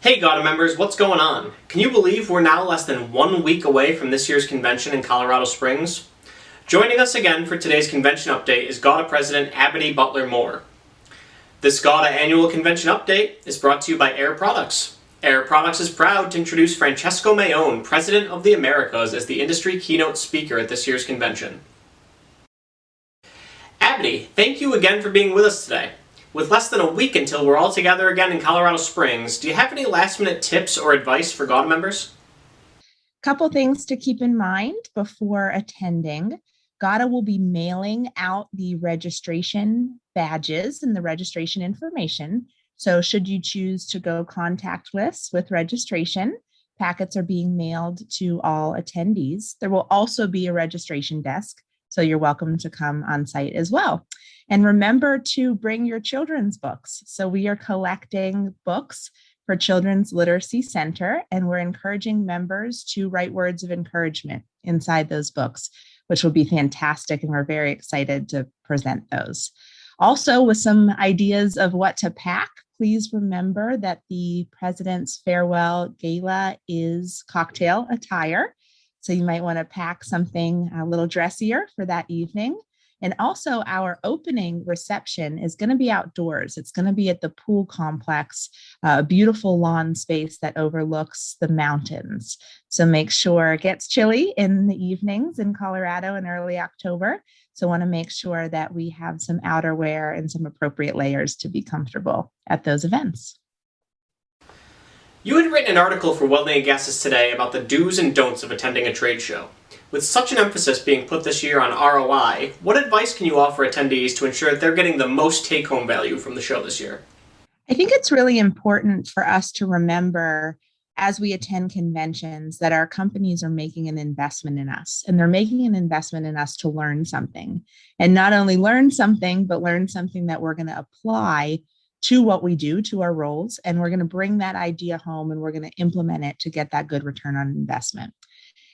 Hey GAWDA members, what's going on? Can you believe we're now less than 1 week away from this year's convention in Colorado Springs? Joining us again for today's convention update is GAWDA President Abydee Butler Moore. This GAWDA annual convention update is brought to you by Air Products. Air Products is proud to introduce Francesco Mayone, President of the Americas, as the industry keynote speaker at this year's convention. Abydee, thank you again for being with us today. With less than a week until we're all together again in Colorado Springs, do you have any last-minute tips or advice for GAWDA members? Couple things to keep in mind before attending. GAWDA will be mailing out the registration badges and the registration information. So should you choose to go contactless with registration, packets are being mailed to all attendees. There will also be a registration desk, so you're welcome to come on site as well. And remember to bring your children's books. So we are collecting books for Children's Literacy Center, and we're encouraging members to write words of encouragement inside those books, which will be fantastic, and we're very excited to present those. Also, with some ideas of what to pack, please remember that the President's Farewell Gala is cocktail attire. So you might want to pack something a little dressier for that evening. And also our opening reception is going to be outdoors. It's going to be at the pool complex, a beautiful lawn space that overlooks the mountains. So make sure it gets chilly in the evenings in Colorado in early October. So want to make sure that we have some outerwear and some appropriate layers to be comfortable at those events. You had written an article for Welding and Gases today about the do's and don'ts of attending a trade show. With such an emphasis being put this year on ROI, what advice can you offer attendees to ensure that they're getting the most take-home value from the show this year? I think it's really important for us to remember as we attend conventions that our companies are making an investment in us, and they're making an investment in us to learn something. And not only learn something, but learn something that we're going to apply to what we do, to our roles, and we're going to bring that idea home and we're going to implement it to get that good return on investment.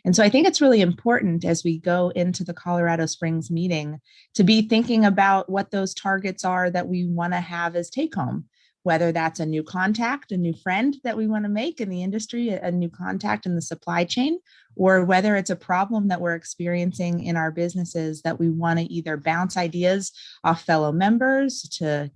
And so I think it's really important as we go into the Colorado Springs meeting to be thinking about what those targets are that we want to have as take home, whether that's a new contact, a new friend that we want to make in the industry, a new contact in the supply chain, or whether it's a problem that we're experiencing in our businesses that we want to either bounce ideas off fellow members to,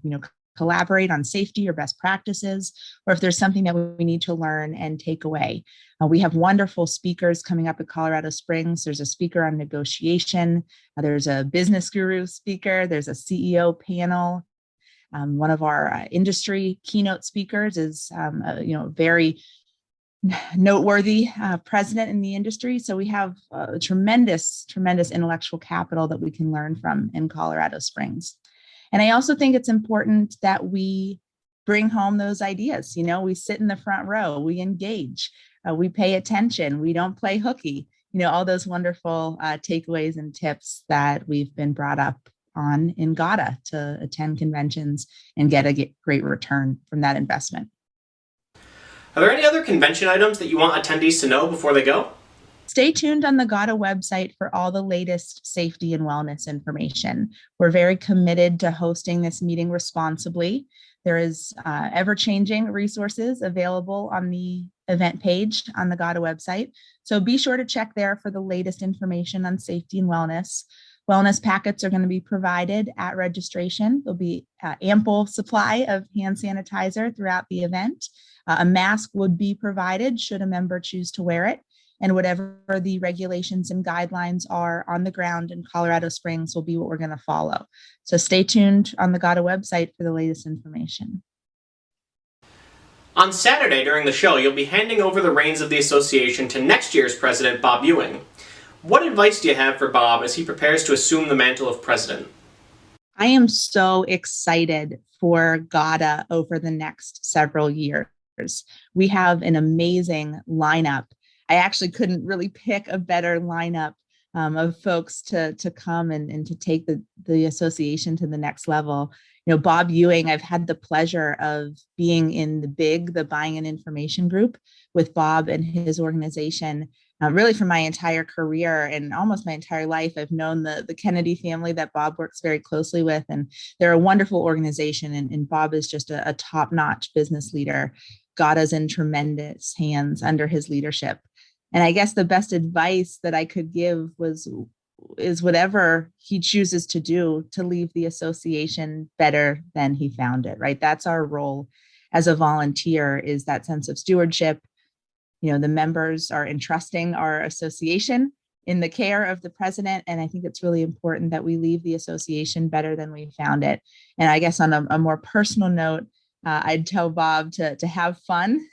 collaborate on safety or best practices, or if there's something that we need to learn and take away. We have wonderful speakers coming up at Colorado Springs. There's a speaker on negotiation. There's a business guru speaker. There's a CEO panel. One of our industry keynote speakers is a very noteworthy president in the industry. So we have tremendous intellectual capital that we can learn from in Colorado Springs. And I also think it's important that we bring home those ideas. We sit in the front row, we engage, we pay attention, we don't play hooky, all those wonderful takeaways and tips that we've been brought up on in GAWDA to attend conventions and get a great return from that investment. Are there any other convention items that you want attendees to know before they go? Stay tuned on the GAWDA website for all the latest safety and wellness information. We're very committed to hosting this meeting responsibly. There is ever-changing resources available on the event page on the GAWDA website. So be sure to check there for the latest information on safety and wellness. Wellness packets are going to be provided at registration. There'll be ample supply of hand sanitizer throughout the event. A mask would be provided should a member choose to wear it. And whatever the regulations and guidelines are on the ground in Colorado Springs will be what we're going to follow. So stay tuned on the GAWDA website for the latest information. On Saturday during the show, you'll be handing over the reins of the association to next year's president, Bob Ewing. What advice do you have for Bob as he prepares to assume the mantle of president? I am so excited for GAWDA over the next several years. We have an amazing lineup. I actually couldn't really pick a better lineup of folks to come and to take the association to the next level. Bob Ewing, I've had the pleasure of being in the Buying and Information Group with Bob and his organization really for my entire career and almost my entire life. I've known the Kennedy family that Bob works very closely with, and they're a wonderful organization. And Bob is just a top-notch business leader. GAWDA's in tremendous hands under his leadership. And I guess the best advice that I could give is whatever he chooses to do to leave the association better than he found it, right? That's our role as a volunteer, is that sense of stewardship. The members are entrusting our association in the care of the president. And I think it's really important that we leave the association better than we found it. And I guess on a more personal note, I'd tell Bob to have fun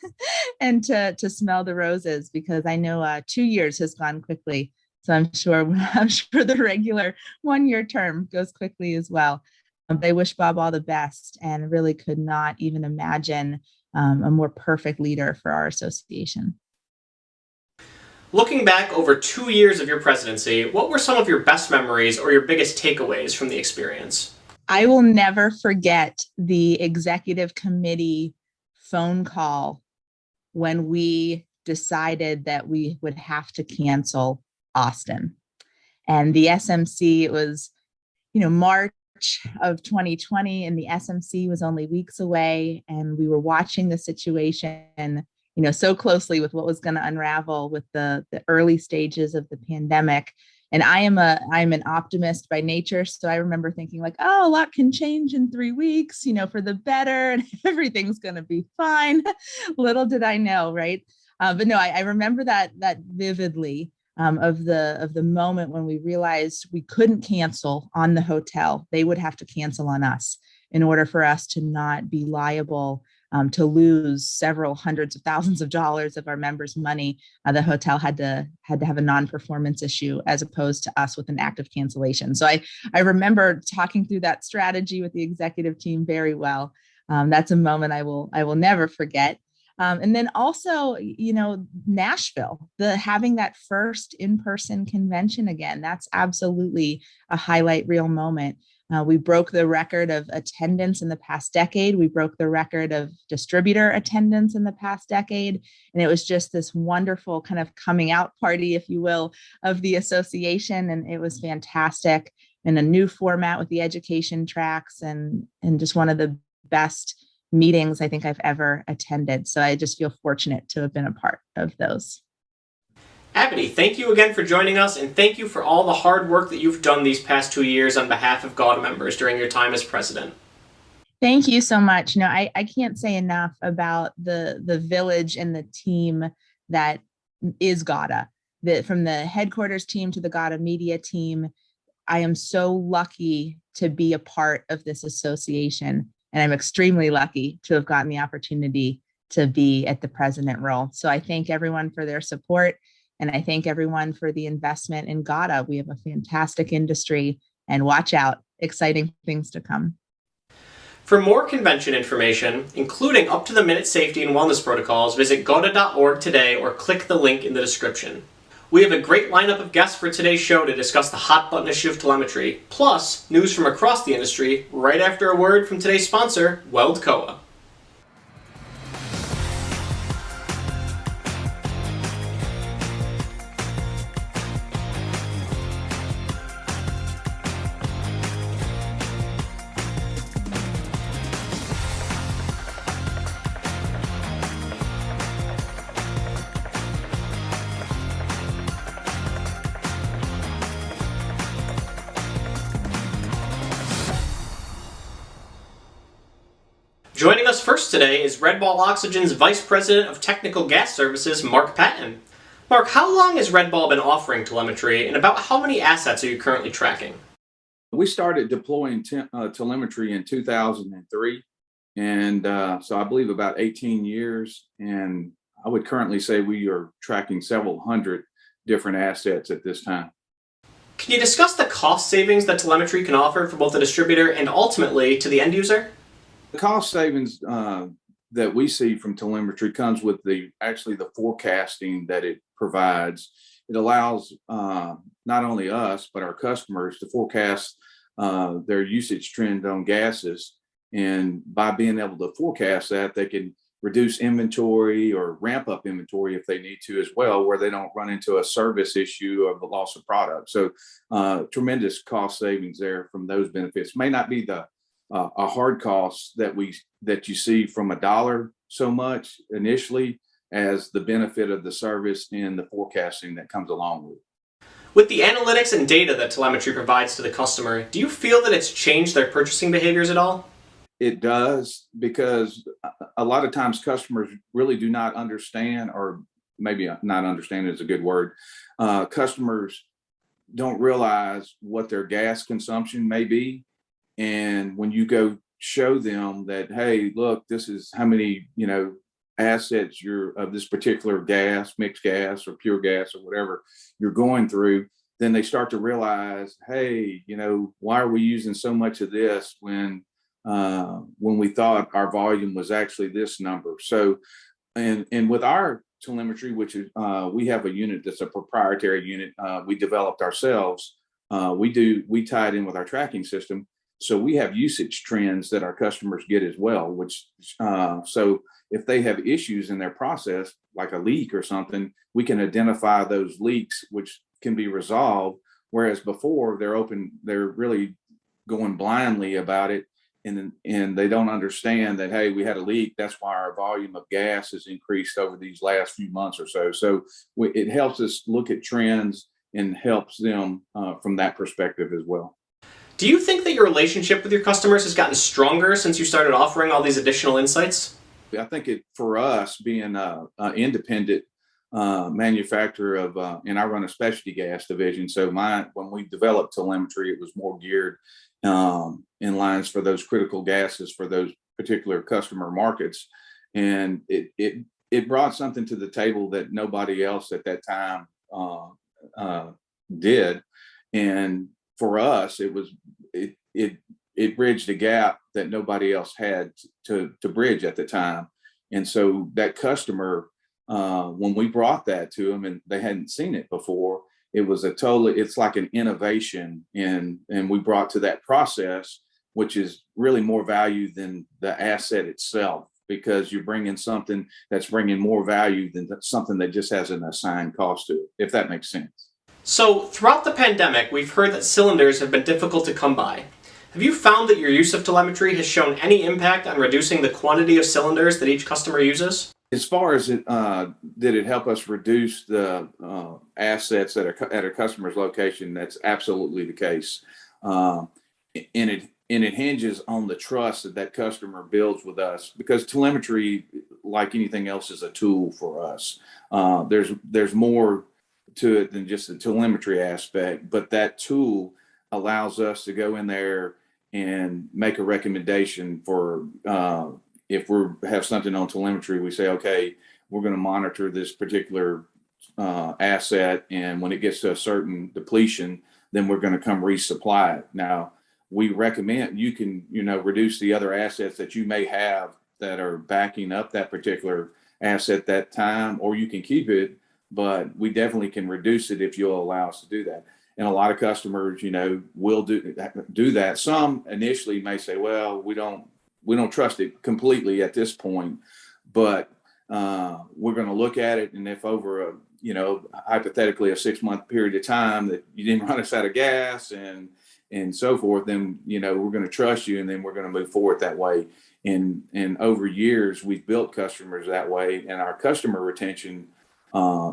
and to smell the roses, because I know 2 years has gone quickly. So I'm sure the regular 1-year term goes quickly as well. But I wish Bob all the best, and really could not even imagine a more perfect leader for our association. Looking back over 2 years of your presidency, what were some of your best memories or your biggest takeaways from the experience? I will never forget the executive committee phone call when we decided that we would have to cancel Austin. And the SMC, it was, March of 2020, and the SMC was only weeks away, and we were watching the situation, so closely with what was going to unravel with the early stages of the pandemic. And I'm an optimist by nature. So I remember thinking like, oh, a lot can change in 3 weeks, for the better, and everything's going to be fine. Little did I know, right? But no, I remember that vividly, of the moment when we realized we couldn't cancel on the hotel. They would have to cancel on us in order for us to not be liable to lose several hundreds of thousands of dollars of our members' money. The hotel had to have a non-performance issue, as opposed to us with an active cancellation. So I remember talking through that strategy with the executive team very well. That's a moment I will never forget. And then also, Nashville, having that first in-person convention again, that's absolutely a highlight reel moment. We broke the record of attendance in the past decade. We broke the record of distributor attendance in the past decade. And it was just this wonderful kind of coming out party, if you will, of the association. And it was fantastic, in a new format with the education tracks, and just one of the best meetings I think I've ever attended. So I just feel fortunate to have been a part of those. Abydee, thank you again for joining us, and thank you for all the hard work that you've done these past 2 years on behalf of GAWDA members during your time as president. Thank you so much. I can't say enough about the village and the team that is GAWDA. From the headquarters team to the GAWDA media team, I am so lucky to be a part of this association, and I'm extremely lucky to have gotten the opportunity to be at the president role. So I thank everyone for their support. And I thank everyone for the investment in GAWDA. We have a fantastic industry, and watch out, exciting things to come. For more convention information, including up-to-the-minute safety and wellness protocols, visit gawda.org today or click the link in the description. We have a great lineup of guests for today's show to discuss the hot-button issue of telemetry, plus news from across the industry, right after a word from today's sponsor, Weldcoa. Joining us first today is Red Ball Oxygen's Vice President of Technical Gas Services, Mark Patten. Mark, how long has Red Ball been offering telemetry, and about how many assets are you currently tracking? We started deploying telemetry in 2003, and so I believe about 18 years, and I would currently say we are tracking several hundred different assets at this time. Can you discuss the cost savings that telemetry can offer for both the distributor and ultimately to the end user? The cost savings that we see from telemetry comes with the forecasting that it provides. It allows not only us, but our customers to forecast their usage trend on gases. And by being able to forecast that, they can reduce inventory or ramp up inventory if they need to as well, where they don't run into a service issue or the loss of product. So tremendous cost savings there from those benefits. May not be a hard cost that you see from a dollar so much initially as the benefit of the service and the forecasting that comes along with it. With the analytics and data that telemetry provides to the customer, do you feel that it's changed their purchasing behaviors at all? It does, because a lot of times customers really do not understand, or maybe not understand is a good word. Customers don't realize what their gas consumption may be. And when you go show them that, hey, look, this is how many, assets you're of this particular gas, mixed gas or pure gas or whatever you're going through, then they start to realize, hey, why are we using so much of this when we thought our volume was actually this number? So, and with our telemetry, which is we have a unit that's a proprietary unit we developed ourselves. We tie it in with our tracking system. So we have usage trends that our customers get as well, which so if they have issues in their process, like a leak or something, we can identify those leaks, which can be resolved. Whereas before they're really going blindly about it. And they don't understand that, hey, we had a leak. That's why our volume of gas has increased over these last few months or so. So it helps us look at trends and helps them from that perspective as well. Do you think that your relationship with your customers has gotten stronger since you started offering all these additional insights? I think for us, being an independent manufacturer of, and I run a specialty gas division. So when we developed telemetry, it was more geared in lines for those critical gases for those particular customer markets. And it brought something to the table that nobody else at that time did. And for us, it bridged a gap that nobody else had to bridge at the time. And so that customer, when we brought that to them and they hadn't seen it before, it's like an innovation, and we brought to that process, which is really more value than the asset itself, because you're bringing something that's bringing more value than something that just has an assigned cost to it, if that makes sense. So throughout the pandemic, we've heard that cylinders have been difficult to come by. Have you found that your use of telemetry has shown any impact on reducing the quantity of cylinders that each customer uses? As far as did it help us reduce the assets at a customer's location? That's absolutely the case, and it hinges on the trust that customer builds with us, because telemetry, like anything else, is a tool for us. There's more to it than just the telemetry aspect, but that tool allows us to go in there and make a recommendation for if we have something on telemetry. We say, okay, we're going to monitor this particular asset, and when it gets to a certain depletion, then we're going to come resupply it. Now, we recommend you can reduce the other assets that you may have that are backing up that particular asset that time, or you can keep it, but we definitely can reduce it if you'll allow us to do that. And a lot of customers, will do that. Some initially may say, well, we don't trust it completely at this point, but we're going to look at it. And if over hypothetically a 6-month period of time that you didn't run us out of gas and so forth, then, we're going to trust you, and then we're going to move forward that way. And over years, we've built customers that way, and our customer retention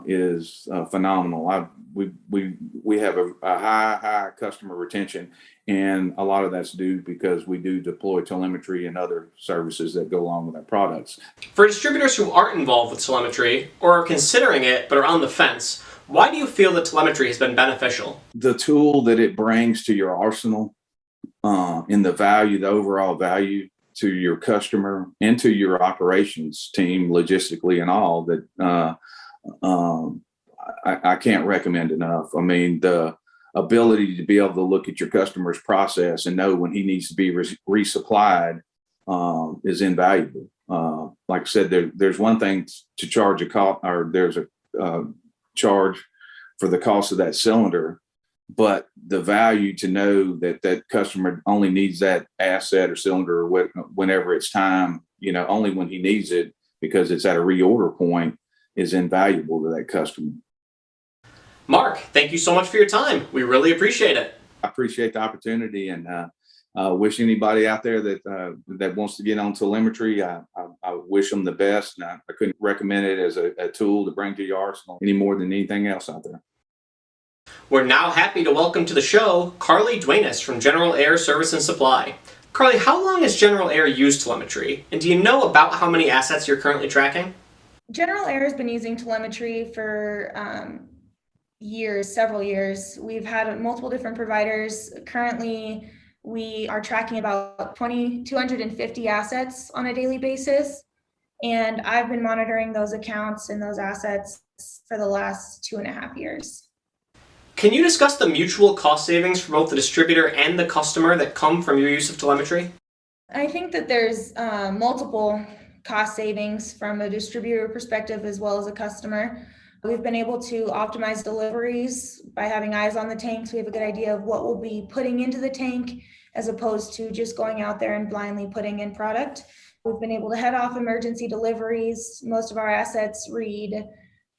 is phenomenal. We have a high customer retention, and a lot of that's due because we do deploy telemetry and other services that go along with our products. For distributors who aren't involved with telemetry or are considering it but are on the fence, why do you feel that telemetry has been beneficial? The tool that it brings to your arsenal, and the overall value to your customer and to your operations team, logistically and all, that I can't recommend enough. I mean, the ability to be able to look at your customer's process and know when he needs to be resupplied is invaluable. Like I said, there's one thing to charge a cost, or there's a charge for the cost of that cylinder, but the value to know that that customer only needs that asset or cylinder whenever it's time, only when he needs it, because it's at a reorder point, is invaluable to that customer. Mark, thank you so much for your time. We really appreciate it. I appreciate the opportunity, and wish anybody out there that wants to get on telemetry, I wish them the best. And I couldn't recommend it as a tool to bring to your arsenal any more than anything else out there. We're now happy to welcome to the show Carly Duenas from General Air Service and Supply. Carly, how long has General Air used telemetry? And do you know about how many assets you're currently tracking? General Air has been using telemetry for several years. We've had multiple different providers. Currently, we are tracking about 250 assets on a daily basis. And I've been monitoring those accounts and those assets for the last 2.5 years. Can you discuss the mutual cost savings for both the distributor and the customer that come from your use of telemetry? I think that there's multiple cost savings from a distributor perspective as well as a customer. We've been able to optimize deliveries by having eyes on the tanks. We have a good idea of what we'll be putting into the tank as opposed to just going out there and blindly putting in product. We've been able to head off emergency deliveries. Most of our assets read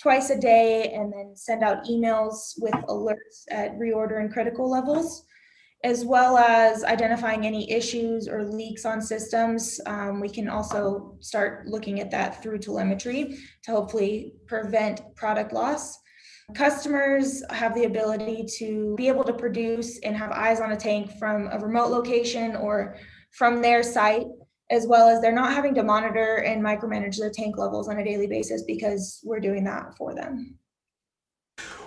twice a day and then send out emails with alerts at reorder and critical levels, as well as identifying any issues or leaks on systems. We can also start looking at that through telemetry to hopefully prevent product loss. Customers have the ability to be able to produce and have eyes on a tank from a remote location or from their site, as well as they're not having to monitor and micromanage their tank levels on a daily basis because we're doing that for them.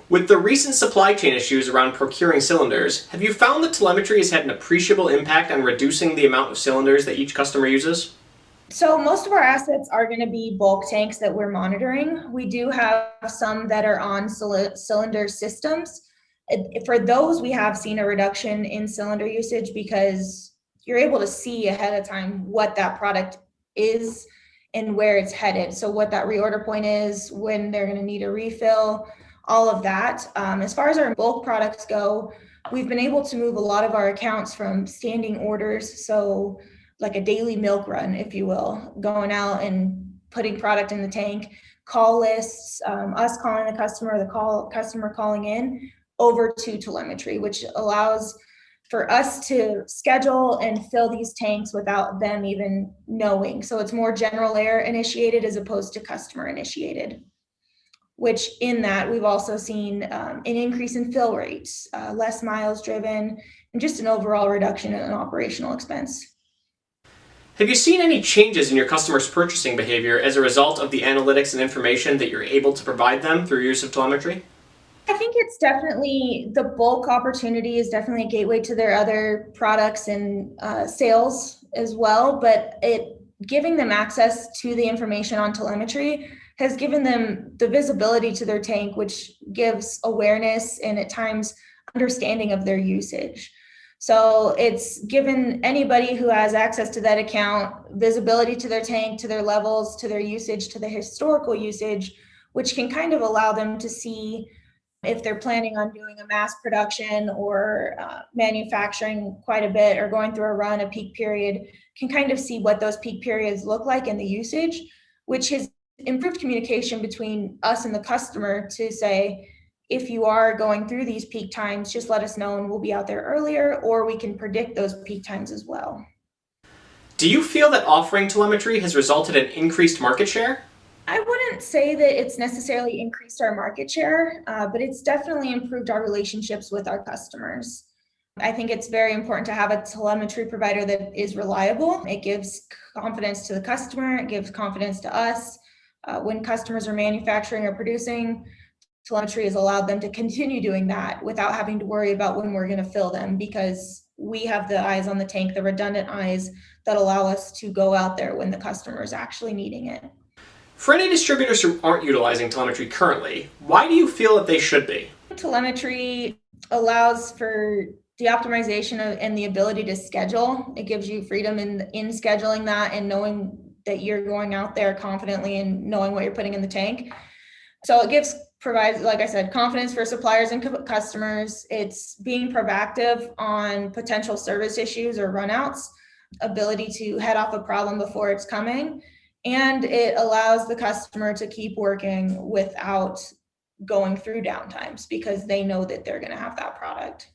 With the recent supply chain issues around procuring cylinders, have you found that telemetry has had an appreciable impact on reducing the amount of cylinders that each customer uses? So most of our assets are going to be bulk tanks that we're monitoring. We do have some that are on cylinder systems. For those, we have seen a reduction in cylinder usage because you're able to see ahead of time what that product is and where it's headed. So what that reorder point is, when they're going to need a refill, all of that. As far as our bulk products go, we've been able to move a lot of our accounts from standing orders. So like a daily milk run, if you will, going out and putting product in the tank, call lists, us calling the customer, customer calling in, over to telemetry, which allows for us to schedule and fill these tanks without them even knowing. So it's more General Air initiated as opposed to customer initiated, which in that we've also seen an increase in fill rates, less miles driven, and just an overall reduction in operational expense. Have you seen any changes in your customers' purchasing behavior as a result of the analytics and information that you're able to provide them through use of telemetry? I think it's definitely, the bulk opportunity is definitely a gateway to their other products and sales as well, but giving them access to the information on telemetry has given them the visibility to their tank, which gives awareness and at times understanding of their usage. So it's given anybody who has access to that account visibility to their tank, to their levels, to their usage, to the historical usage, which can kind of allow them to see if they're planning on doing a mass production or manufacturing quite a bit or going through a peak period, can kind of see what those peak periods look like in the usage, which has improved communication between us and the customer to say, if you are going through these peak times, just let us know and we'll be out there earlier, or we can predict those peak times as well. Do you feel that offering telemetry has resulted in increased market share? I wouldn't say that it's necessarily increased our market share, but it's definitely improved our relationships with our customers. I think it's very important to have a telemetry provider that is reliable. It gives confidence to the customer. It gives confidence to us. When customers are manufacturing or producing, telemetry has allowed them to continue doing that without having to worry about when we're going to fill them, because we have the eyes on the tank, the redundant eyes that allow us to go out there when the customer is actually needing it. For any distributors who aren't utilizing telemetry currently, why do you feel that they should be? Telemetry allows for the optimization and the ability to schedule. It gives you freedom in scheduling that and knowing that you're going out there confidently and knowing what you're putting in the tank. So it provides, like I said, confidence for suppliers and customers. It's being proactive on potential service issues or runouts, ability to head off a problem before it's coming. And it allows the customer to keep working without going through downtimes because they know that they're going to have that product.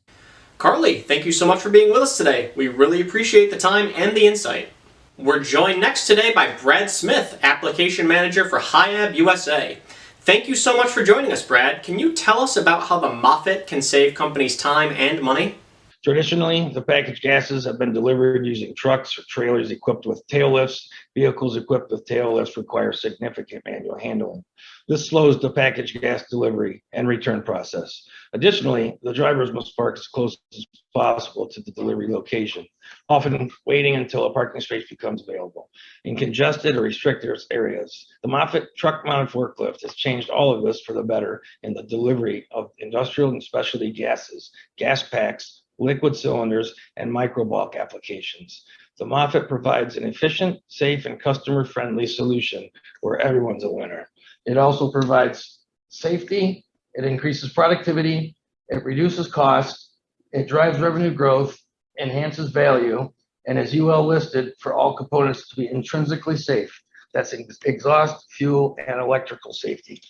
Carly, thank you so much for being with us today. We really appreciate the time and the insight. We're joined next today by Brad Smith, Application Manager for HIAB USA. Thank you so much for joining us, Brad. Can you tell us about how the Moffett can save companies time and money? Traditionally, the packaged gases have been delivered using trucks or trailers equipped with tail lifts. Vehicles equipped with tail lifts require significant manual handling. This slows the packaged gas delivery and return process. Additionally, the drivers must park as close as possible to the delivery location, often waiting until a parking space becomes available. In congested or restricted areas, the Moffett truck-mounted forklift has changed all of this for the better in the delivery of industrial and specialty gases, gas packs, liquid cylinders, and micro bulk applications. The Moffett provides an efficient, safe, and customer-friendly solution where everyone's a winner. It also provides safety, it increases productivity, it reduces costs, it drives revenue growth, enhances value, and is UL listed for all components to be intrinsically safe. That's exhaust, fuel, and electrical safety.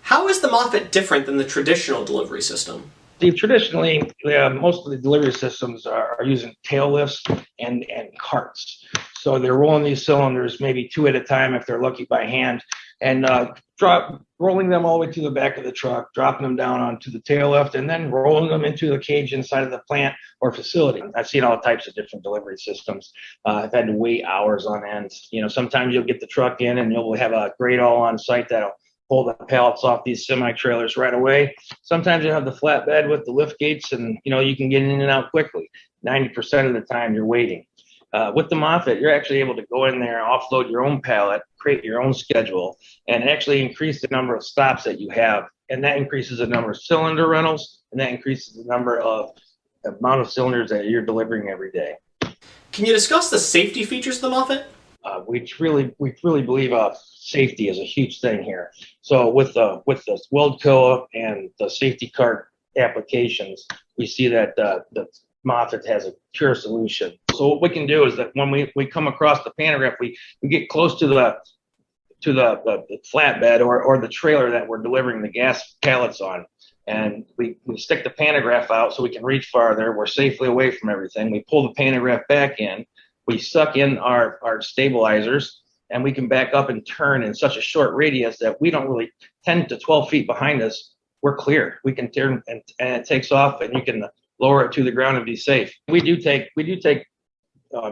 How is the Moffett different than the traditional delivery system? Traditionally, most of the delivery systems are using tail lifts and carts. So they're rolling these cylinders maybe two at a time if they're lucky by hand, and rolling them all the way to the back of the truck, dropping them down onto the tail lift, and then rolling them into the cage inside of the plant or facility. I've seen all types of different delivery systems. I've had to wait hours on end. Sometimes you'll get the truck in and you'll have a grade all on site that'll pull the pallets off these semi-trailers right away. Sometimes you have the flatbed with the lift gates and, you can get in and out quickly. 90% of the time you're waiting. With the Moffett, you're actually able to go in there, offload your own pallet, create your own schedule, and actually increase the number of stops that you have. And that increases the number of cylinder rentals, and that increases the amount of cylinders that you're delivering every day. Can you discuss the safety features of the Moffett? We really believe safety is a huge thing here. So with the Weldcoa and the safety cart applications, we see that the Moffett has a pure solution. So what we can do is that when we come across the pantograph, we get close to the flatbed or the trailer that we're delivering the gas pallets on, and we stick the pantograph out so we can reach farther. We're safely away from everything. We pull the pantograph back in. We suck in our stabilizers, and we can back up and turn in such a short radius that we don't really 10 to 12 feet behind us. We're clear. We can turn and it takes off, and you can lower it to the ground and be safe. We do take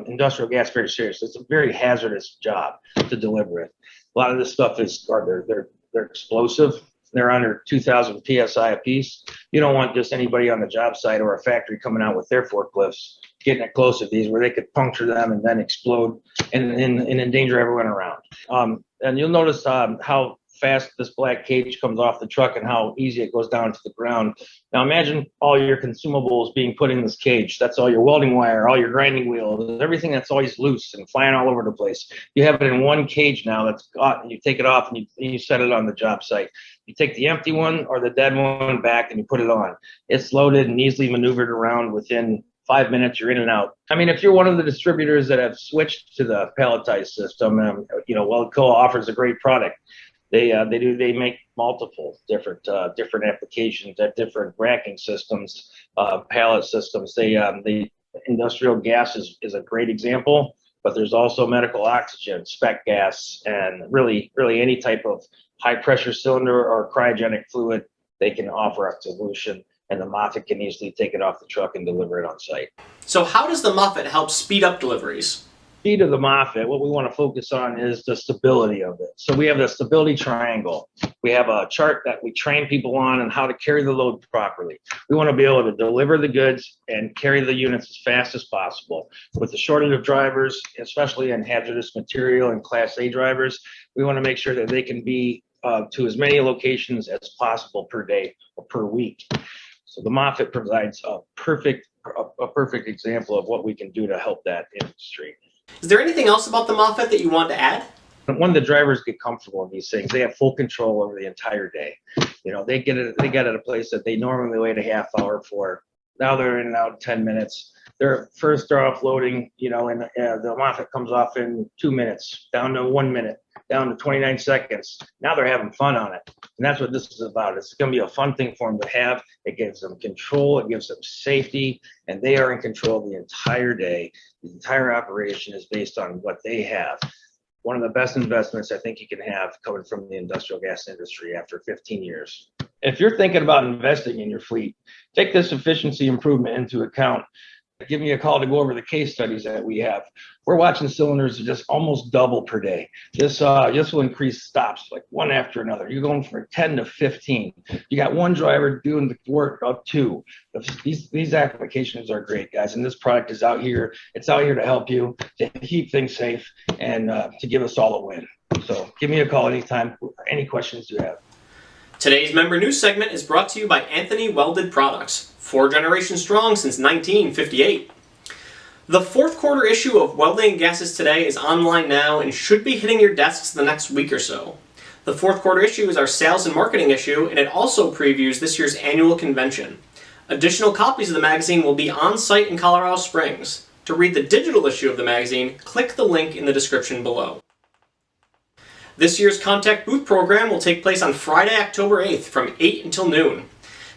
industrial gas very seriously. It's a very hazardous job to deliver it. A lot of this stuff they're explosive. They're under 2,000 psi a piece. You don't want just anybody on the job site or a factory coming out with their forklifts getting it close to these where they could puncture them and then explode and endanger everyone around. And you'll notice how fast this black cage comes off the truck and how easy it goes down to the ground. Now imagine all your consumables being put in this cage. That's all your welding wire, all your grinding wheels, everything that's always loose and flying all over the place. You have it in one cage now that's got, and you take it off and you set it on the job site. You take the empty one or the dead one back and you put it on. It's loaded and easily maneuvered around within 5 minutes. You're in and out. I mean, if you're one of the distributors that have switched to the palletized system, Weldcoa offers a great product. They make multiple different applications at different racking systems, pallet systems. The industrial gas is a great example, but there's also medical oxygen, spec gas, and really any type of high pressure cylinder or cryogenic fluid. They can offer a solution, and the Moffett can easily take it off the truck and deliver it on site. So how does the Moffett help speed up deliveries? Speed of the Moffett, what we want to focus on is the stability of it. So we have the stability triangle. We have a chart that we train people on how to carry the load properly. We want to be able to deliver the goods and carry the units as fast as possible. With the shortage of drivers, especially in hazardous material and Class A drivers, we want to make sure that they can be to as many locations as possible per day or per week. So the Moffett provides a perfect example of what we can do to help that industry. Is there anything else about the Moffett that you want to add? When the drivers get comfortable in these things, they have full control over the entire day. They get at a place that they normally wait a half hour for. Now they're in and out in 10 minutes. They're offloading, and the Moffett comes off in 2 minutes, down to 1 minute, down to 29 seconds. Now they're having fun on it. And that's what this is about. It's going to be a fun thing for them to have. It gives them control, it gives them safety, and they are in control the entire day. The entire operation is based on what they have. One of the best investments I think you can have coming from the industrial gas industry after 15 years. If you're thinking about investing in your fleet, take this efficiency improvement into account. Give me a call to go over the case studies that we have. We're watching cylinders just almost double per day. This will increase stops like one after another. You're going from 10 to 15. You got one driver doing the work of two. These applications are great, guys. And this product is out here. It's out here to help you, to keep things safe, and to give us all a win. So give me a call anytime for any questions you have. Today's member news segment is brought to you by Anthony Welded Products, 4 generations strong since 1958. The fourth quarter issue of Welding and Gases Today is online now and should be hitting your desks the next week or so. The fourth quarter issue is our sales and marketing issue, and it also previews this year's annual convention. Additional copies of the magazine will be on site in Colorado Springs. To read the digital issue of the magazine, click the link in the description below. This year's Contact Booth program will take place on Friday, October 8th from 8 until noon.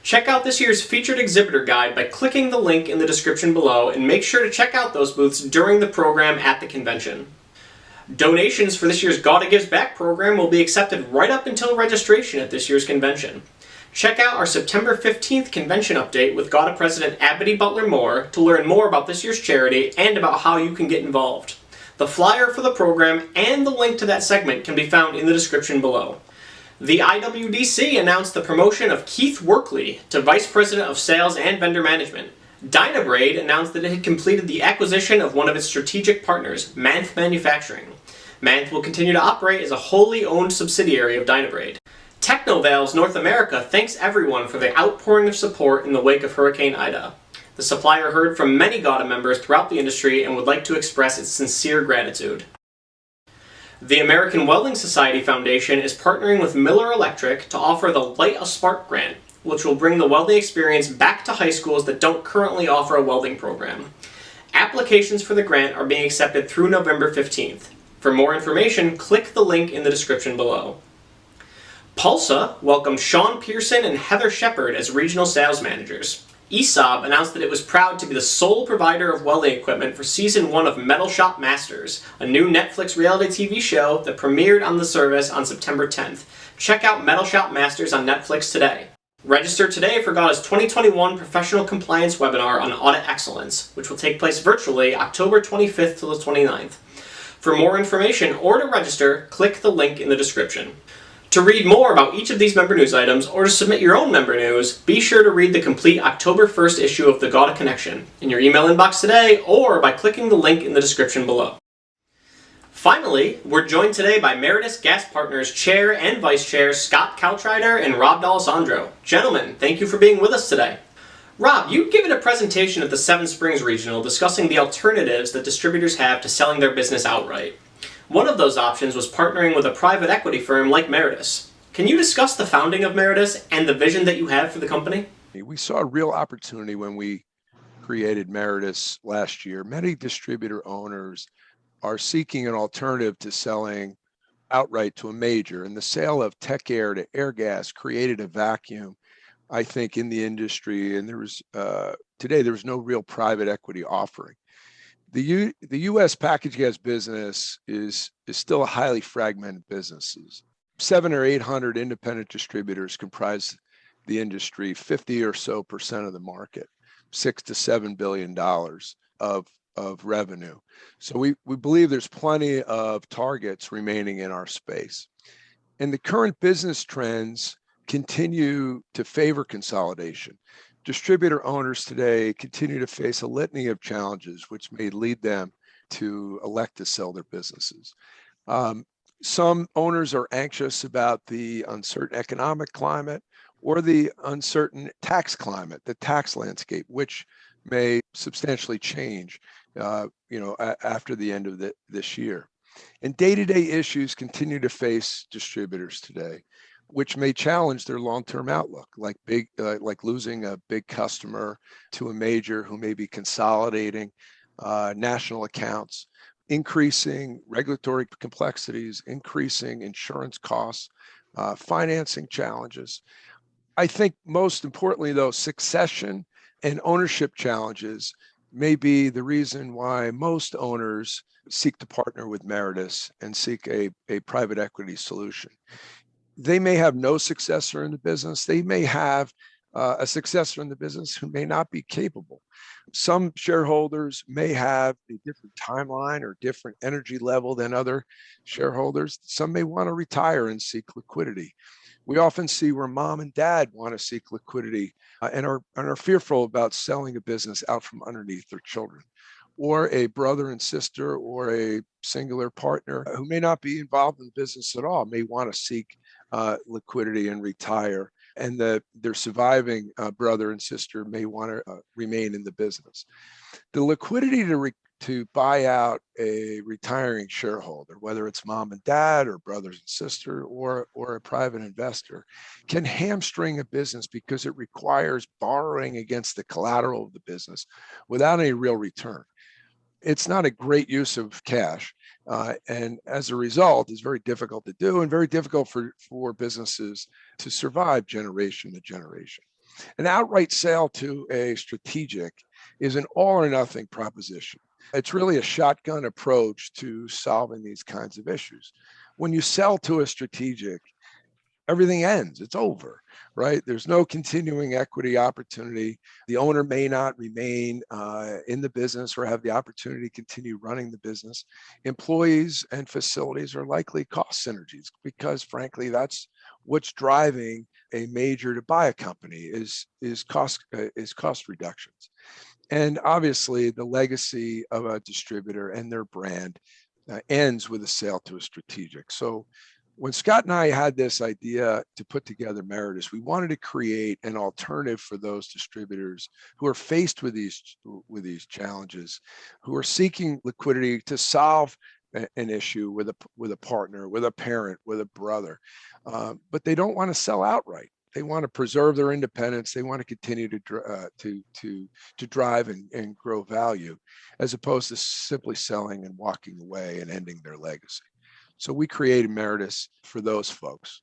Check out this year's featured exhibitor guide by clicking the link in the description below, and make sure to check out those booths during the program at the convention. Donations for this year's GAWDA Gives Back program will be accepted right up until registration at this year's convention. Check out our September 15th convention update with GAWDA President Abydee Butler Moore to learn more about this year's charity and about how you can get involved. The flyer for the program and the link to that segment can be found in the description below. The IWDC announced the promotion of Keith Workley to Vice President of Sales and Vendor Management. Dynabrade announced that it had completed the acquisition of one of its strategic partners, Manth Manufacturing. Manth will continue to operate as a wholly owned subsidiary of Dynabrade. Technovalves North America thanks everyone for the outpouring of support in the wake of Hurricane Ida. The supplier heard from many GAWDA members throughout the industry and would like to express its sincere gratitude. The American Welding Society Foundation is partnering with Miller Electric to offer the Light a Spark grant, which will bring the welding experience back to high schools that don't currently offer a welding program. Applications for the grant are being accepted through November 15th. For more information, click the link in the description below. Pulsa welcomed Sean Pearson and Heather Shepard as regional sales managers. ESAB announced that it was proud to be the sole provider of welding equipment for Season 1 of Metal Shop Masters, a new Netflix reality TV show that premiered on the service on September 10th. Check out Metal Shop Masters on Netflix today. Register today for GAWDA's 2021 Professional Compliance Webinar on Audit Excellence, which will take place virtually October 25th to the 29th. For more information or to register, click the link in the description. To read more about each of these member news items or to submit your own member news, be sure to read the complete October 1st issue of the GAWDA Connection in your email inbox today or by clicking the link in the description below. Finally, we're joined today by Meritus Gas Partners Chair and Vice Chair Scott Kaltrider and Rob D'Alessandro. Gentlemen, thank you for being with us today. Rob, you gave a presentation at the Seven Springs Regional discussing the alternatives that distributors have to selling their business outright. One of those options was partnering with a private equity firm like Meritus. Can you discuss the founding of Meritus and the vision that you have for the company? We saw a real opportunity when we created Meritus last year. Many distributor owners are seeking an alternative to selling outright to a major, and the sale of Tech Air to Airgas created a vacuum, I think, in the industry, and today there was no real private equity offering. The U.S. packaged gas business is still a highly fragmented business. 700 or 800 independent distributors comprise the industry, 50% or so of the market, $6 to $7 billion of revenue. So we believe there's plenty of targets remaining in our space. And the current business trends continue to favor consolidation. Distributor owners today continue to face a litany of challenges which may lead them to elect to sell their businesses. Some owners are anxious about the uncertain economic climate or the uncertain tax climate, the tax landscape, which may substantially change after the end of this year. And day-to-day issues continue to face distributors today, which may challenge their long-term outlook, like losing a big customer to a major who may be consolidating national accounts, increasing regulatory complexities, increasing insurance costs, financing challenges. I think most importantly, though, succession and ownership challenges may be the reason why most owners seek to partner with Meritus and seek a private equity solution. They may have no successor in the business. They may have a successor in the business who may not be capable. Some shareholders may have a different timeline or different energy level than other shareholders. Some may want to retire and seek liquidity. We often see where mom and dad want to seek liquidity and are fearful about selling a business out from underneath their children, or a brother and sister or a singular partner who may not be involved in the business at all may want to seek liquidity and retire, and their surviving brother and sister may want to remain in the business. The liquidity to buy out a retiring shareholder, whether it's mom and dad or brothers and sister or a private investor, can hamstring a business because it requires borrowing against the collateral of the business without any real return. It's not a great use of cash. And as a result, it's very difficult to do and very difficult for businesses to survive generation to generation. An outright sale to a strategic is an all or nothing proposition. It's really a shotgun approach to solving these kinds of issues. When you sell to a strategic, everything ends, it's over, right? There's no continuing equity opportunity. The owner may not remain in the business or have the opportunity to continue running the business. Employees and facilities are likely cost synergies because frankly, that's what's driving a major to buy a company is cost reductions. And obviously the legacy of a distributor and their brand ends with a sale to a strategic. So when Scott and I had this idea to put together Meritus, we wanted to create an alternative for those distributors who are faced with these challenges, who are seeking liquidity to solve an issue with a partner, with a parent, with a brother, but they don't want to sell outright. They want to preserve their independence. They want to continue to drive and grow value, as opposed to simply selling and walking away and ending their legacy. So we created Meritus for those folks.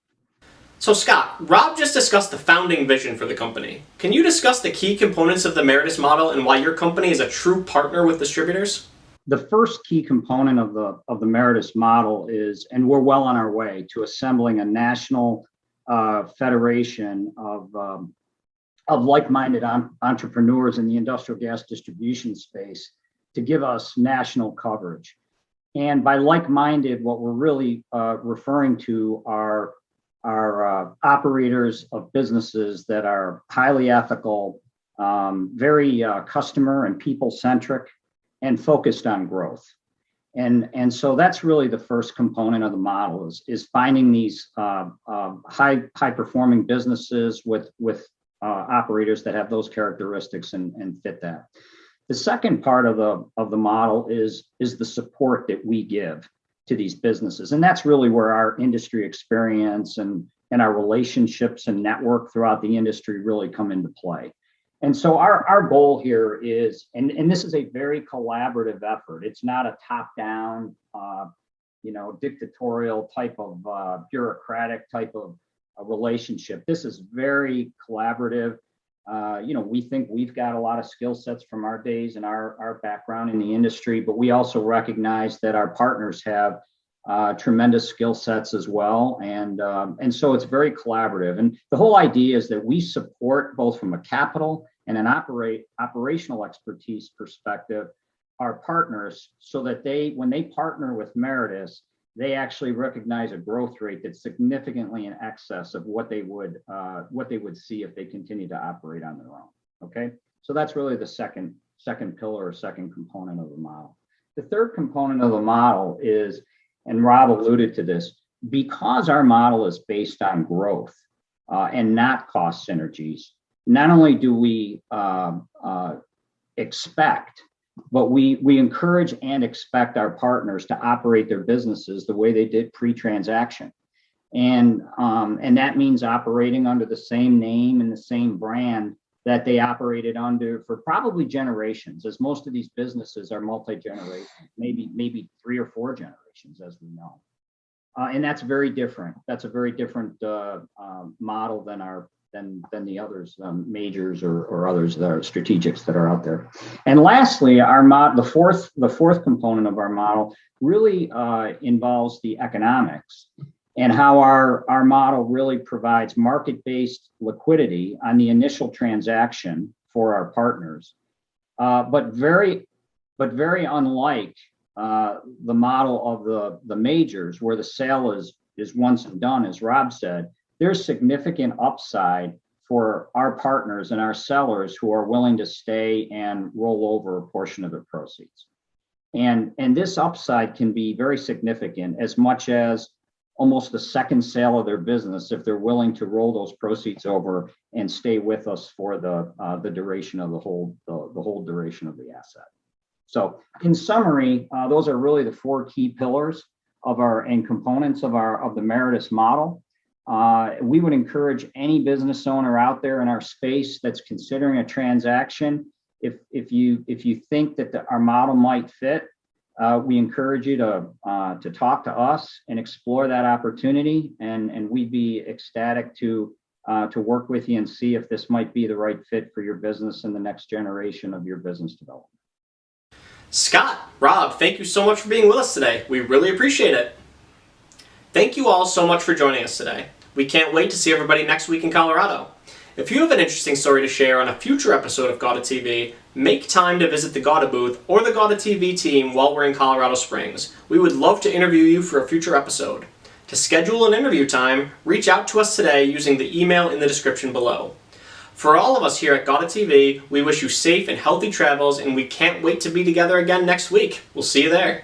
So Scott, Rob just discussed the founding vision for the company. Can you discuss the key components of the Meritus model and why your company is a true partner with distributors? The first key component of the Meritus model is, and we're well on our way to assembling a national federation of like-minded entrepreneurs in the industrial gas distribution space to give us national coverage. And by like-minded, what we're really referring to are operators of businesses that are highly ethical, very customer and people-centric, and focused on growth. And so that's really the first component of the model is finding these high-performing businesses with operators that have those characteristics and fit that. The second part of the model is the support that we give to these businesses. And that's really where our industry experience and our relationships and network throughout the industry really come into play. And so our goal here is, and this is a very collaborative effort. It's not a top-down, dictatorial type of bureaucratic type of a relationship. This is very collaborative. We think we've got a lot of skill sets from our days and our background in the industry, but we also recognize that our partners have tremendous skill sets as well. And so it's very collaborative. And the whole idea is that we support both from a capital and an operational expertise perspective, our partners, so that when they partner with Meritus, they actually recognize a growth rate that's significantly in excess of what they would see if they continue to operate on their own. Okay, so that's really the second pillar or second component of the model. The third component of the model is, and Rob alluded to this, because our model is based on growth and not cost synergies. Not only do we expect, but we encourage and expect our partners to operate their businesses the way they did pre-transaction. And that means operating under the same name and the same brand that they operated under for probably generations, as most of these businesses are multi-generational, maybe 3 or 4 generations, as we know. And that's very different. That's a very different model than the others, majors or others that are strategics that are out there. And lastly, the fourth component of our model really involves the economics and how our model really provides market-based liquidity on the initial transaction for our partners, but very unlike the model of the majors, where the sale is once and done, as Rob said. There's significant upside for our partners and our sellers who are willing to stay and roll over a portion of their proceeds. And this upside can be very significant, as much as almost the second sale of their business, if they're willing to roll those proceeds over and stay with us for the duration of the whole duration of the asset. So in summary, those are really the four key pillars and components of the Meritus model. We would encourage any business owner out there in our space that's considering a transaction, if you think that our model might fit, we encourage you to talk to us and explore that opportunity, and we'd be ecstatic to work with you and see if this might be the right fit for your business and the next generation of your business development. Scott, Rob, thank you so much for being with us today. We really appreciate it. Thank you all so much for joining us today. We can't wait to see everybody next week in Colorado. If you have an interesting story to share on a future episode of GAWDA TV, make time to visit the GAWDA booth or the GAWDA TV team while we're in Colorado Springs. We would love to interview you for a future episode. To schedule an interview time, reach out to us today using the email in the description below. For all of us here at GAWDA TV, we wish you safe and healthy travels, and we can't wait to be together again next week. We'll see you there.